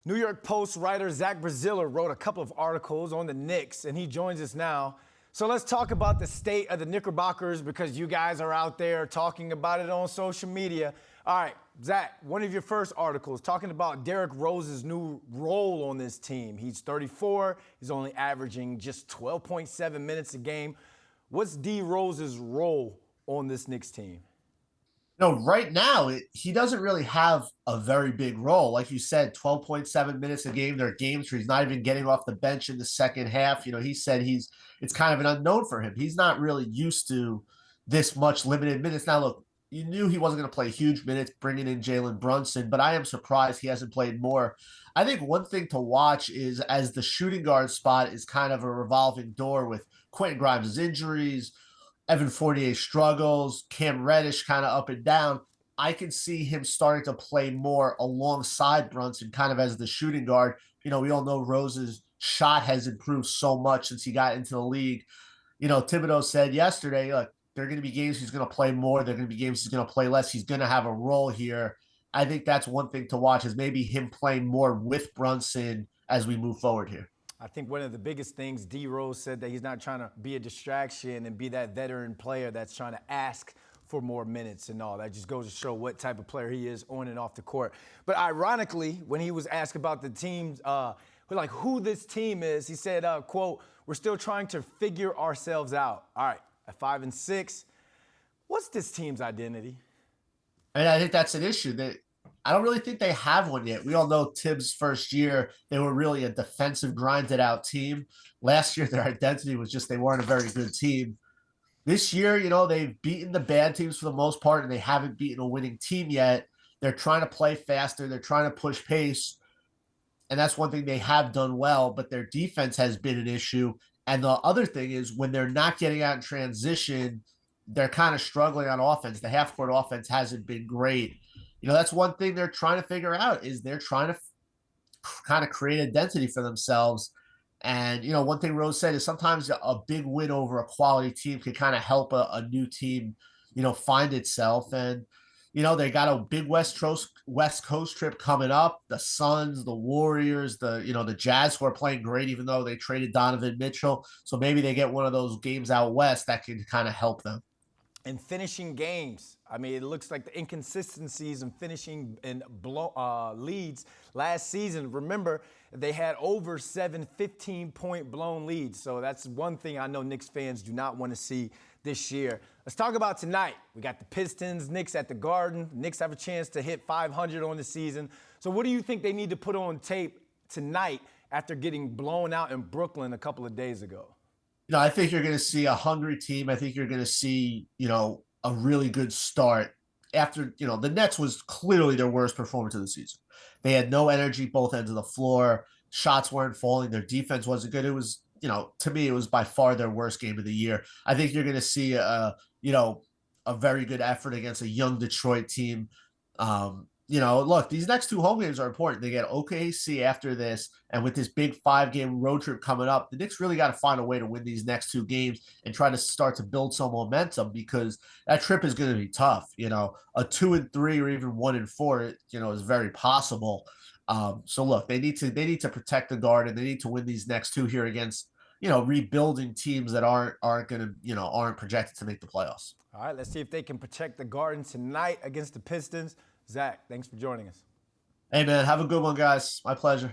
New York Post writer Zach Braziller wrote a couple of articles on the Knicks, and he joins us now. So let's talk about the state of the Knickerbockers because you guys are out there talking about it on social media. All right, Zach, one of your first articles talking about Derrick Rose's new role on this team. He's 34. He's only averaging just 12.7 minutes a game. What's D. Rose's role on this Knicks team? Right now, he doesn't really have a very big role. Like you said, 12.7 minutes a game. There are games where he's not even getting off the bench in the second half. He said it's kind of an unknown for him. He's not really used to this much limited minutes. Now, look, you knew he wasn't going to play huge minutes bringing in Jalen Brunson, but I am surprised he hasn't played more. I think one thing to watch is as the shooting guard spot is kind of a revolving door with Quentin Grimes' injuries, Evan Fournier struggles, Cam Reddish kind of up and down. I can see him starting to play more alongside Brunson, kind of as the shooting guard. We all know Rose's shot has improved so much since he got into the league. Thibodeau said yesterday, look, there are going to be games he's going to play more. There are going to be games he's going to play less. He's going to have a role here. I think that's one thing to watch is maybe him playing more with Brunson as we move forward here. I think one of the biggest things, D. Rose said that he's not trying to be a distraction and be that veteran player that's trying to ask for more minutes and all. That just goes to show what type of player he is on and off the court. But ironically, when he was asked about the teams, who this team is, he said, quote, "We're still trying to figure ourselves out." All right, at 5-6, what's this team's identity? And I think that's an issue that I don't really think they have one yet. We all know Tibbs' first year, they were really a defensive, grinded out team. Last year, their identity was just they weren't a very good team. This year, they've beaten the bad teams for the most part, and they haven't beaten a winning team yet. They're trying to play faster. They're trying to push pace. And that's one thing they have done well, but their defense has been an issue. And the other thing is when they're not getting out in transition, they're kind of struggling on offense. The half-court offense hasn't been great. That's one thing they're trying to figure out is they're trying to kind of create identity for themselves. And, one thing Rose said is sometimes a big win over a quality team can kind of help a new team, find itself. And, they got a big West Coast trip coming up. The Suns, the Warriors, the Jazz who are playing great, even though they traded Donovan Mitchell. So maybe they get one of those games out West that can kind of help them. And finishing games. I mean, it looks like the inconsistencies in finishing and leads last season. Remember, they had over 7 15-point blown leads. So that's one thing I know Knicks fans do not want to see this year. Let's talk about tonight. We got the Pistons, Knicks at the Garden. Knicks have a chance to hit 500 on the season. So what do you think they need to put on tape tonight after getting blown out in Brooklyn a couple of days ago? I think you're going to see a hungry team. I think you're going to see, a really good start. After, the Nets was clearly their worst performance of the season. They had no energy both ends of the floor. Shots weren't falling. Their defense wasn't good. It was, to me, it was by far their worst game of the year. I think you're going to see, a very good effort against a young Detroit team. Look, these next two home games are important. They get OKC after this, and with this big 5-game road trip coming up, the Knicks really got to find a way to win these next two games and try to start to build some momentum because that trip is going to be tough. A 2-3 or even 1-4, is very possible. So look, they need to protect the Garden. They need to win these next two here against rebuilding teams that aren't projected to make the playoffs. All right, let's see if they can protect the Garden tonight against the Pistons. Zach, thanks for joining us. Hey, man, have a good one, guys. My pleasure.